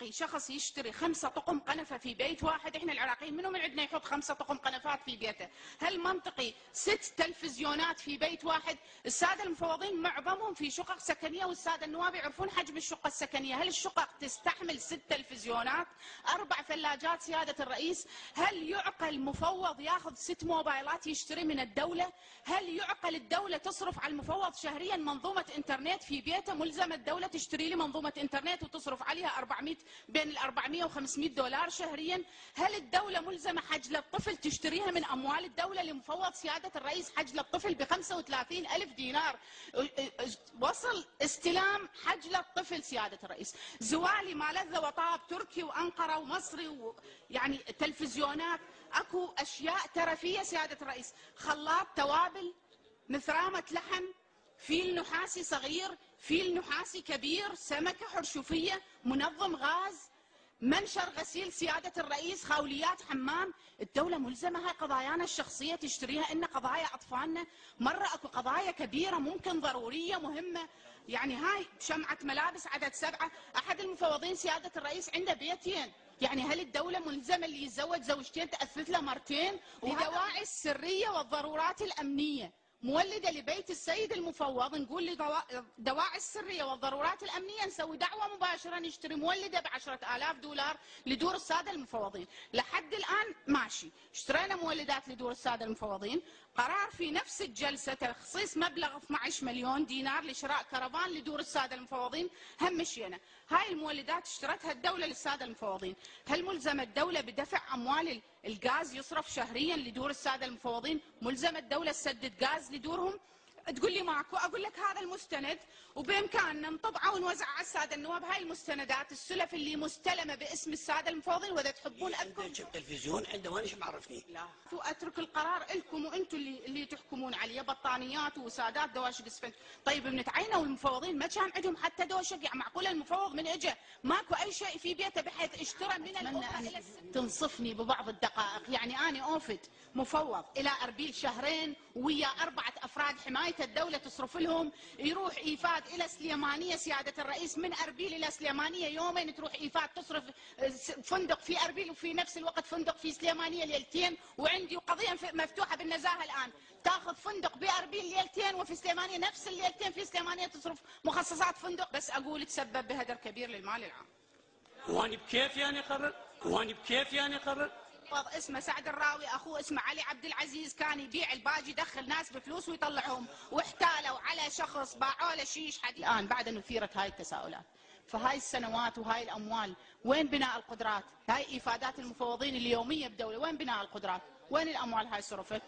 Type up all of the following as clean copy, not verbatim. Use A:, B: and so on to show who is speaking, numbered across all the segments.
A: منطقي شخص يشتري 5 طقم قنفة في بيت واحد؟ احنا العراقيين منو من عندنا يحط 5 طقم قنفات في بيته؟ هل منطقي 6 تلفزيونات في بيت واحد؟ السادة المفوضين معظمهم في شقق سكنية، والسادة النواب يعرفون حجم الشقة السكنية. هل الشقق تستحمل 6 تلفزيونات، 4 ثلاجات سيادة الرئيس؟ هل يعقل مفوض ياخذ 6 موبايلات يشتري من الدولة؟ هل يعقل الدولة تصرف على المفوض شهريا منظومة انترنت في بيته؟ ملزم الدولة تشتري لي منظومة انترنت وتصرف عليها 400 بين ال 400 و 500 دولار شهريا؟ هل الدولة ملزمة حجلة الطفل تشتريها من أموال الدولة لمفوض سيادة الرئيس؟ حجلة الطفل ب 35 ألف دينار. وصل استلام حجلة الطفل سيادة الرئيس. زوالي ما لذ وطاب تركي وأنقرة ومصري يعني تلفزيونات. أكو أشياء ترفية سيادة الرئيس، خلاط توابل، مثرامة لحم، فيل نحاسي صغير، فيل نحاسي كبير، سمكة حرشوفية، منظم غاز، منشر غسيل سيادة الرئيس، خاوليات حمام. الدولة ملزمة هاي قضايانا الشخصية تشتريها، إن قضايا أطفالنا. مرة أكو قضايا كبيرة ممكن ضرورية مهمة، يعني هاي شمعة ملابس عدد 7. أحد المفوضين سيادة الرئيس عنده بيتين، يعني هل الدولة ملزمة اللي يتزوج زوجتين تأثث له مرتين؟ لدواعي السرية والضرورات الأمنية مولدة لبيت السيد المفوض، نقول لدواعي السرية والضرورات الأمنية نسوي دعوة مباشرة نشتري مولدة ب10,000 دولار لدور السادة المفوضين. لحد الآن ماشي، اشترينا مولدات لدور السادة المفوضين. قرار في نفس الجلسة تخصيص مبلغ 12 مليون دينار لشراء كرفان لدور السادة المفوضين، هم مشينا. هاي المولدات اشترتها الدولة للسادة المفوضين. هل ملزمة الدولة بدفع أموال الغاز يصرف شهريا لدور السادة المفوضين؟ ملزمة الدولة تسدد غاز لدورهم؟ تقول لي ماكو. اقول لك هذا المستند وبامكاننا نطبعه ونوزعه على الساده النواب. هاي المستندات السلف اللي مستلمه باسم الساده المفوضين، واذا تحبون اذكر
B: تلفزيون عنده وانا ايش معرفني؟
A: لا اترك القرار لكم وانتم اللي تحكمون عليه. بطانيات وسادات دواشق اسفنج. طيب بنتعينوا المفوضين ما كان عندهم حتى دوشق؟ يعني معقوله المفوض من اجى ماكو اي شيء في بيته بحيث اشترى من الامه الى تنصفني ببعض الدقائق. يعني انا اوفد مفوض الى اربيل شهرين ويا 4 افراد حمايه الدوله تصرف لهم، يروح ايفاد الى سليمانيه سياده الرئيس، من اربيل الى سليمانيه يومين تروح ايفاد تصرف فندق في اربيل وفي نفس الوقت فندق في سليمانيه ليلتين. وعندي قضيه مفتوحه بالنزاهه الان، تاخذ فندق باربيل ليلتين وفي سليمانيه نفس الليلتين في سليمانيه تصرف مخصصات فندق. بس اقول تسبب بهدر كبير للمال العام.
B: واني بكيف يعني اقرر؟ واني بكيف يعني اقرر؟
A: اسمه سعد الراوي، اخوه اسمه علي عبد العزيز، كان يبيع الباجي يدخل ناس بفلوس ويطلعهم، واحتالوا على شخص باعوا له شيش حديد. الان بعد ان اثيرت هاي التساؤلات، فهاي السنوات وهاي الاموال وين بناء القدرات؟ هاي ايفادات المفوضين اليوميه بدوله، وين بناء القدرات؟ وين الاموال هاي صرفت؟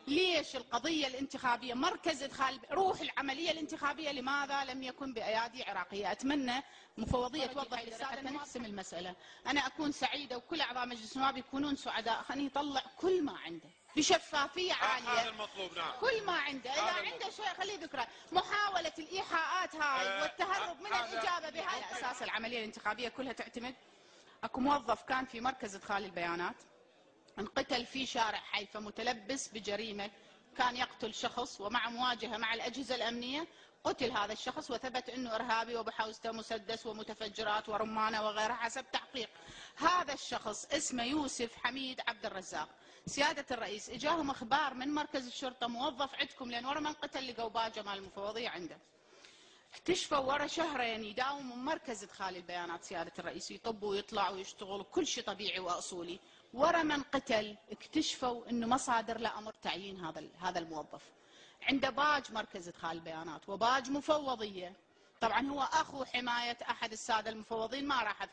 A: ليش القضيه الانتخابيه مركز ادخال روح العمليه الانتخابيه لماذا لم يكن بايادي عراقيه؟ اتمنى مفوضيه توضح للساده نقسم المساله. انا اكون سعيده وكل اعضاء مجلس النواب يكونون سعداء، خليه يطلع كل ما عنده بشفافيه عاليه.
C: هذا المطلوب. نعم،
A: كل ما عنده، اذا عنده شيء خليه ذكره. محاوله الايحاءات هاي والتهرب من الاجابه بهاي على اساس العمليه الانتخابيه كلها تعتمد. اكو موظف كان في مركز ادخال البيانات انقتل في شارع حيفا متلبس بجريمه، كان يقتل شخص، ومع مواجهه مع الاجهزه الامنيه قتل هذا الشخص وثبت انه ارهابي وبحوزته مسدس ومتفجرات ورمانه وغيرها حسب تحقيق. هذا الشخص اسمه يوسف حميد عبد الرزاق. سياده الرئيس اجاهم اخبار من مركز الشرطه موظف عندكم، لان ورا ما انقتل لقوا باجه مال المفوضيه عنده. اكتشفوا ورا شهرين يداوم مركز ادخال البيانات سياده الرئيس، يطب ويطلع ويشتغل كل شيء طبيعي واصولي. ورا من قتل اكتشفوا انه ما صادر له امر تعيين هذا الموظف. عنده باج مركز ادخال البيانات وباج مفوضيه. طبعا هو اخو حمايه احد الساده المفوضين ما راح اذكر